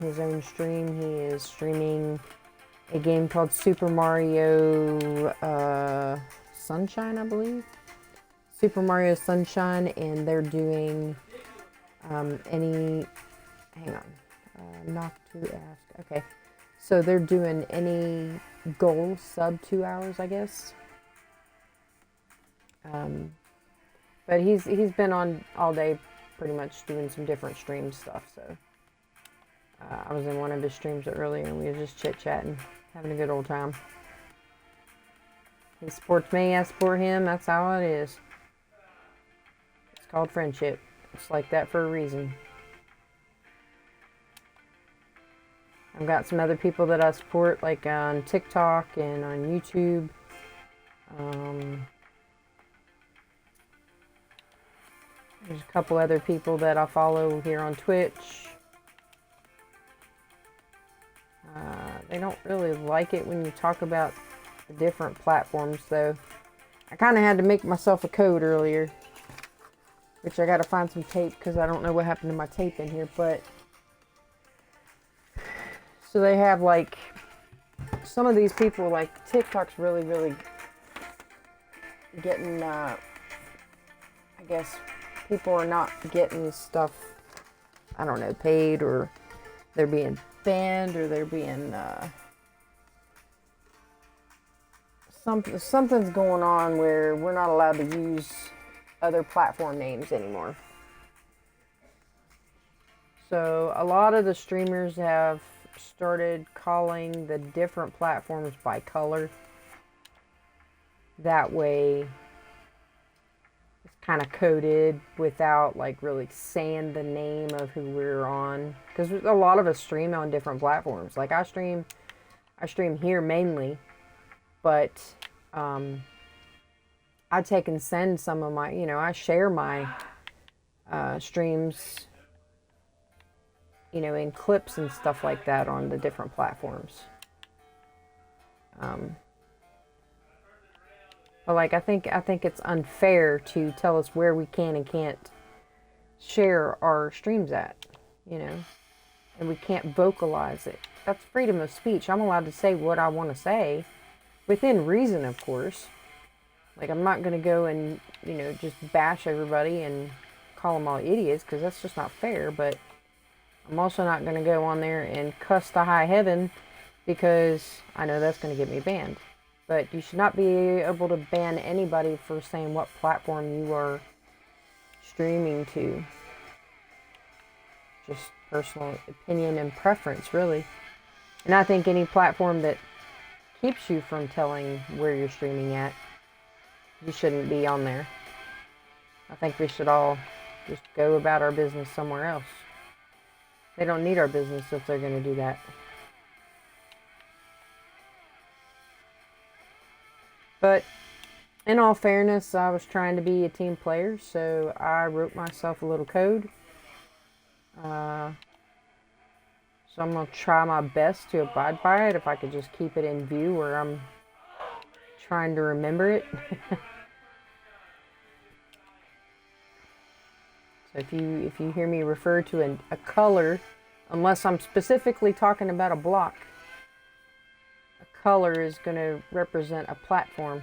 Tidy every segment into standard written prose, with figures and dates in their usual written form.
his own stream. He is streaming a game called Super Mario Sunshine, I believe. Super Mario Sunshine, and they're doing any... Hang on. Not to ask. Okay. So they're doing any goal sub 2 hours, I guess. But he's been on all day pretty much doing some different stream stuff, so I was in one of his streams earlier and we were just chit-chatting, having a good old time. He supports me, I support him, that's how it is. It's called friendship. It's like that for a reason. I've got some other people that I support, like on TikTok and on YouTube. There's a couple other people that I follow here on Twitch. They don't really like it when you talk about the different platforms, though. I kind of had to make myself a code earlier, which I got to find some tape because I don't know what happened to my tape in here, but... So they have, like, some of these people, like, TikTok's really getting, I guess, people are not getting stuff, I don't know, paid, or they're being banned, or they're being, something's going on where we're not allowed to use other platform names anymore. So a lot of the streamers have started calling the different platforms by color. That way it's kind of coded without like really saying the name of who we're on, because a lot of us stream on different platforms. Like I stream here mainly, but I take and send some of my, I share my streams, in clips and stuff like that on the different platforms. But like, I think it's unfair to tell us where we can and can't share our streams at, and we can't vocalize it. That's freedom of speech. I'm allowed to say what I want to say, within reason, of course. Like, I'm not going to go and, just bash everybody and call them all idiots, because that's just not fair, but I'm also not going to go on there and cuss to high heaven, because I know that's going to get me banned. But you should not be able to ban anybody for saying what platform you are streaming to. Just personal opinion and preference, really. And I think any platform that keeps you from telling where you're streaming at, you shouldn't be on there. I think we should all just go about our business somewhere else. They don't need our business if they're going to do that. But in all fairness, I was trying to be a team player, so I wrote myself a little code. So I'm going to try my best to abide by it, if I could just keep it in view where I'm trying to remember it. So if you hear me refer to a color, unless I'm specifically talking about a block, a color is going to represent a platform.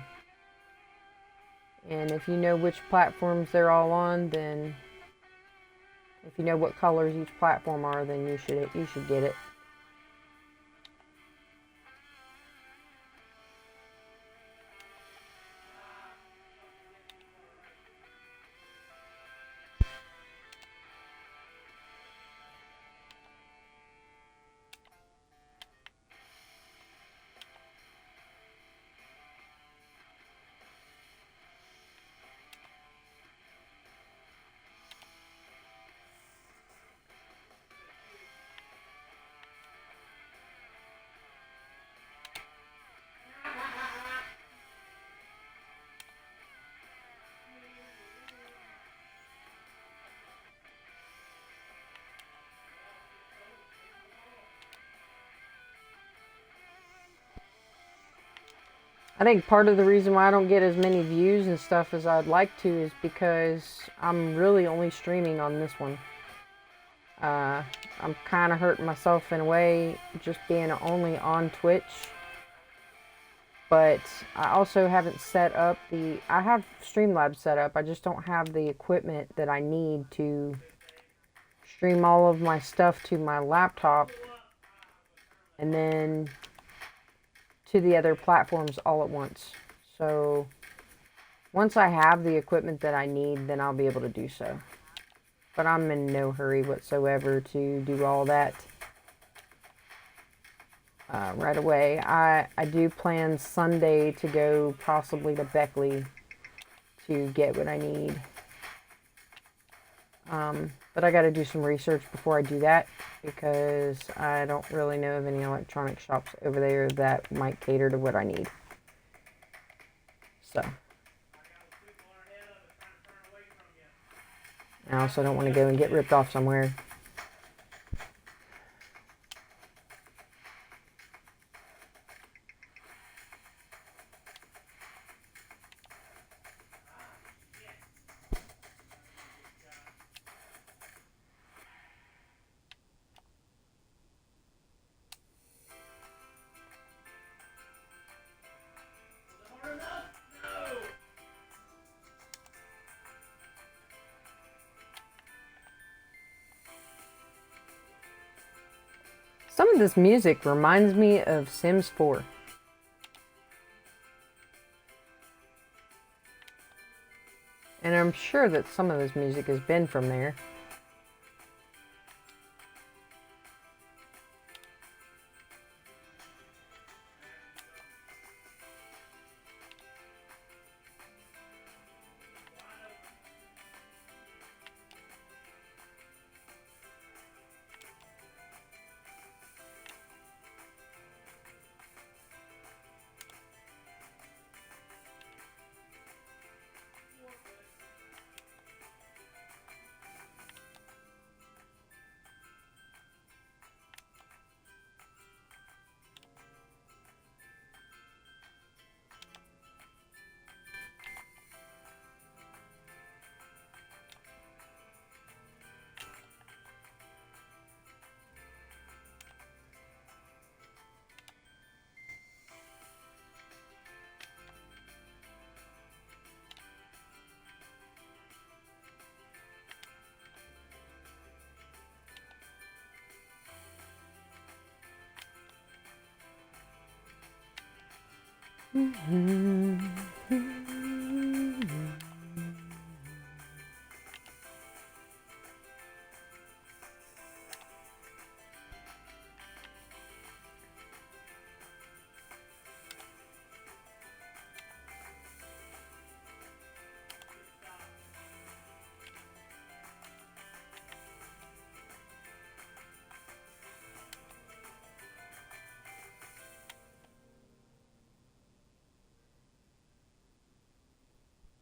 And if you know which platforms they're all on, then if you know what colors each platform are, then you should get it. I think part of the reason why I don't get as many views and stuff as I'd like to is because I'm really only streaming on this one. I'm kind of hurting myself in a way just being only on Twitch. But I also haven't set up I have Streamlabs set up. I just don't have the equipment that I need to stream all of my stuff to my laptop and then to the other platforms all at once. So once I have the equipment that I need, then I'll be able to do so. But I'm in no hurry whatsoever to do all that right away. I do plan Sunday to go possibly to Beckley to get what I need. But I got to do some research before I do that because I don't really know of any electronic shops over there that might cater to what I need. So I also don't want to go and get ripped off somewhere. Some of this music reminds me of Sims 4. And I'm sure that some of this music has been from there.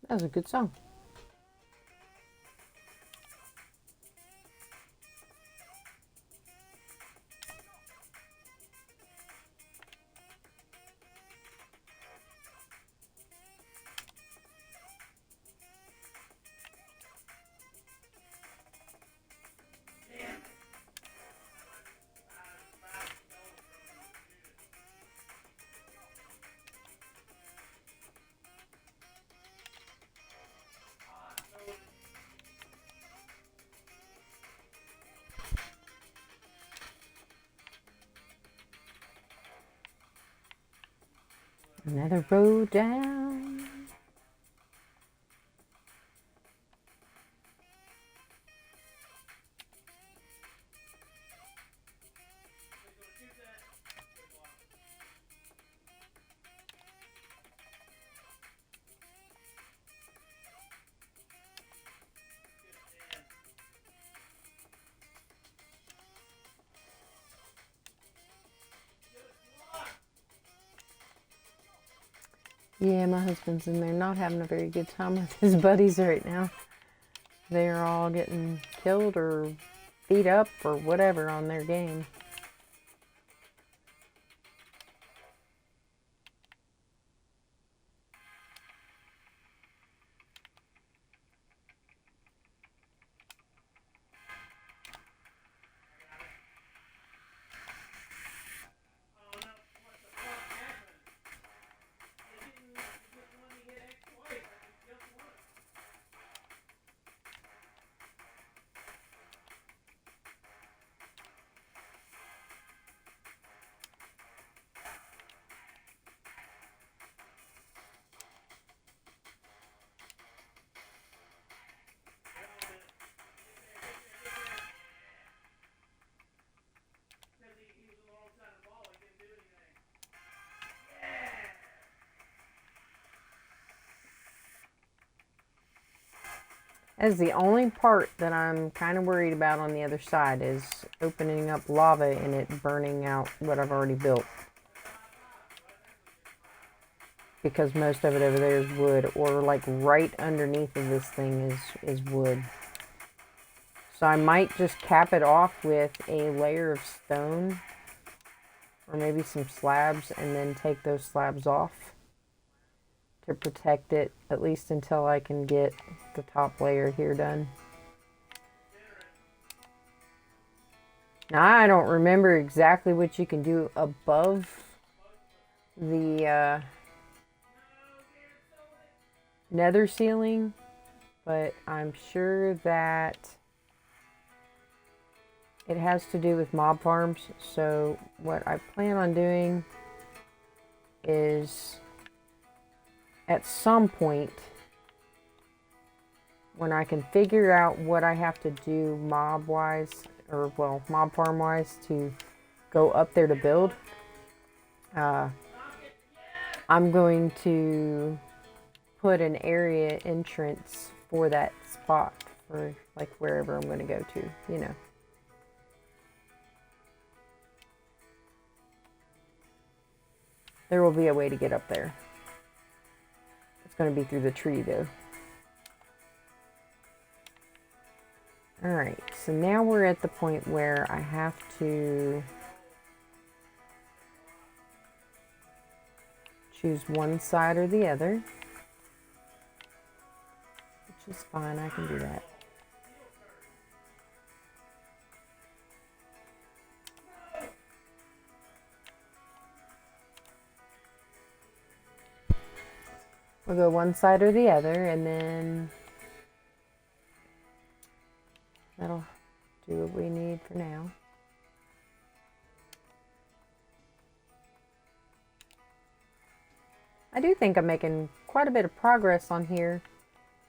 That was a good song. Another road down. Yeah, my husband's in there not having a very good time with his buddies right now. They're all getting killed or beat up or whatever on their game. That is the only part that I'm kind of worried about on the other side, is opening up lava and it burning out what I've already built. Because most of it over there is wood, or like right underneath of this thing is wood. So I might just cap it off with a layer of stone, or maybe some slabs, and then take those slabs off to protect it, at least until I can get the top layer here done. Now, I don't remember exactly what you can do above the nether ceiling, but I'm sure that it has to do with mob farms. So what I plan on doing is, at some point, when I can figure out what I have to do mob wise, or well, mob farm wise, to go up there to build, I'm going to put an area entrance for that spot, for like wherever I'm going to go to, you know. There will be a way to get up there. It's going to be through the tree though. Alright, so now we're at the point where I have to choose one side or the other, which is fine, I can do that. We'll go one side or the other, and then that'll do what we need for now. I do think I'm making quite a bit of progress on here,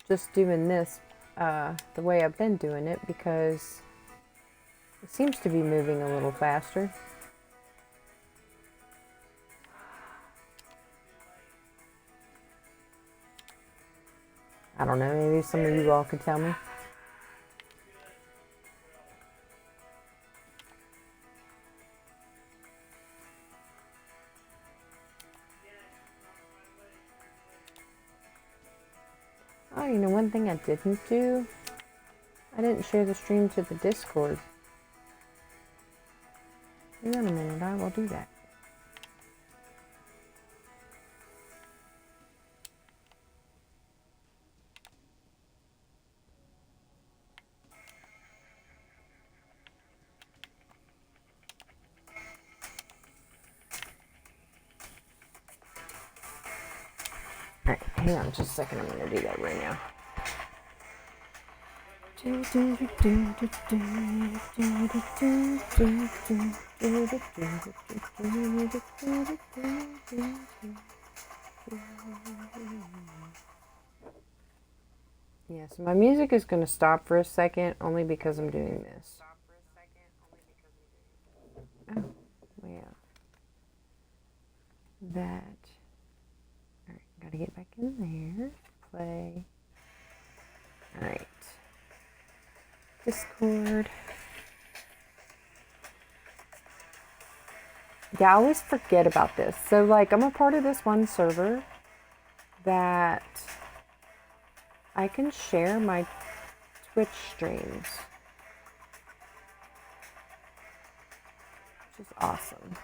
just doing this the way I've been doing it, because it seems to be moving a little faster. I don't know, maybe some of you all could tell me. Oh, you know, one thing I didn't do, I didn't share the stream to the Discord. Hang on a minute, I will do that. Alright, hang on just a second, I'm going to do that right now. Yeah, so my music is going to stop for a second, only because I'm doing this. Oh, yeah. That. Alright, gotta get back in there. Play. Alright. Discord. Yeah, I always forget about this. So, like, I'm a part of this one server that I can share my Twitch streams, which is awesome.